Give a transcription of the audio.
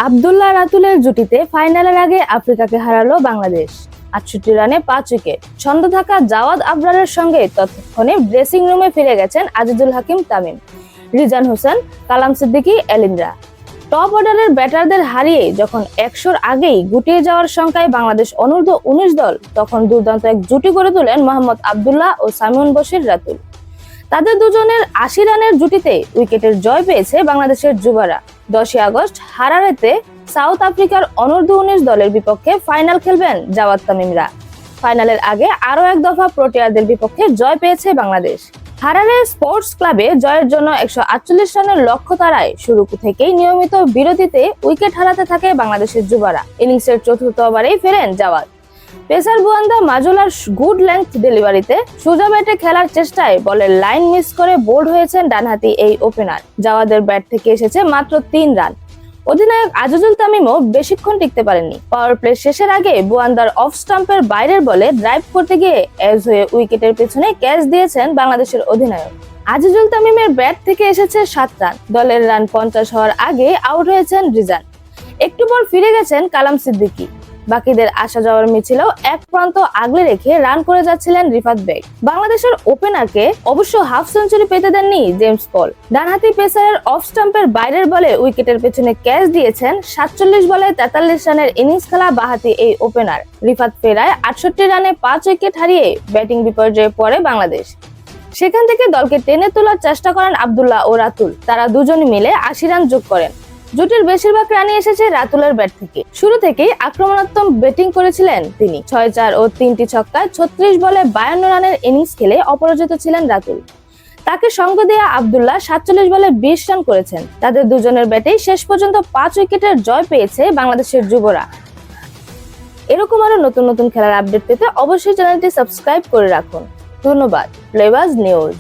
আব্দুল্লাহ রাতুলের জুটিতে ফাইনালের আগে আফ্রিকাকে হারালো বাংলাদেশ। ৬৮ রানে ৫ উইকেট। ছন্দ থাকা জাওয়াদ আবরারের সঙ্গে ততক্ষণে ড্রেসিং রুমে ফিরে গেছেন আজিজুল হাকিম তামিম, রিজান হোসেন, কালাম সিদ্দিকী, এলিন্দ্রা। টপ অর্ডারের ব্যাটারদের হারিয়ে যখন ১০০-র আগেই গুটিয়ে যাওয়ার শঙ্কায় বাংলাদেশ অনূর্ধ্ব-১৯ দল, তখন দুর্দান্ত এক জুটি গড়ে তোলেন মোহাম্মদ আবদুল্লাহ ও সামিউন বশির রাতুল। তাদের দুজনের ৮০ রানের জুটিতে উইকেটের জয় পেয়েছে বাংলাদেশের যুবারা। ১০ই আগস্ট হারারেতে সাউথ আফ্রিকার অনূর্ধ্ব-১৯ দলের বিপক্ষে ফাইনাল খেলবেন জাওয়াদ তামিমরা। ফাইনালের আগে আরো এক দফা প্রোটিয়াদের বিপক্ষে জয় পেয়েছে বাংলাদেশ। হারারে স্পোর্টস ক্লাবে জয়ের জন্য ১৪৮ রানের লক্ষ্য তাড়ায় শুরু থেকেই নিয়মিত বিরতিতে উইকেট হারাতে থাকে বাংলাদেশের যুবারা। ইনিংসের চতুর্থ ওভারেই ফেরেন জাওয়াদ। পেসার বুয়ান্দা মাজোলার গুড লেংথ ডেলিভারিতে সোজা ব্যাটে খেলার চেষ্টায় বলের লাইন মিস করে বোল্ড হয়েছেন ডানহাতি এই ওপেনার। জাওয়াদের ব্যাট থেকে এসেছে মাত্র ৩ রান। অধিনায়ক আজিজুল তামিমও বেশিক্ষণ টিকতে পারেননি। পাওয়ার প্লে শেষের আগে বুয়ান্দার অফ স্টাম্পের বাইরের বলে ড্রাইভ করতে গিয়ে এজ হয়ে উইকেটের পেছনে ক্যাচ দিয়েছেন বাংলাদেশের অধিনায়ক। আজিজুল তামিমের ব্যাট থেকে এসেছে ৭ রান। দলের রান ৫০ হওয়ার আগে আউট হয়েছেন রিজান। একটু পর ফিরে গেছেন কালাম সিদ্দিকী। বাকিদের আসা যাওয়ার মিছিলেও এক প্রান্ত আগলে রেখে রান করে যাচ্ছিলেন রিফাত বেগ। বাংলাদেশের ওপেনারকে অবশ্য হাফ সেঞ্চুরি পেতে দেননি জেমস পল। ডানহাতি পেসারের অফ স্টাম্পের বাইরের বলে উইকেটের পেছনে ক্যাচ দিয়েছেন ৪৭ বলে ৪৩ রানের ইনিংস খেলা বাঁহাতি এই ওপেনার। রিফাত ফেরায় ৬৮ রানে ৫ উইকেট হারিয়ে ব্যাটিং বিপর্যয়ে পড়ে বাংলাদেশ। সেখান থেকে দলকে টেনে তোলার চেষ্টা করেন আব্দুল্লাহ ও রাতুল। তারা দুজন মিলে ৮০ রান যোগ করেন। জুটির বেশিরভাগ রানই এসেছে রাতুলের ব্যাট থেকে। শুরু থেকেই আক্রমণাত্মক ব্যাটিং করেছিলেন তিনি। ৬-৪ ও ৩টি ছক্কায় ৩৬ বলে ৫২ রানের ইনিংস খেলে অপরাজিত ছিলেন রাতুল। তাকে সঙ্গ দেয়া আব্দুল্লাহ ৪৭ বলে ২০ রান করেছেন। তাদের দুজনের ব্যাটেই শেষ পর্যন্ত ৫ উইকেটের জয় পেয়েছে বাংলাদেশের যুবরা। এরকম আরো নতুন নতুন খেলার আপডেট পেতে অবশ্যই চ্যানেলটি সাবস্ক্রাইব করে রাখুন। ধন্যবাদ। প্লেবাজ নিউজ।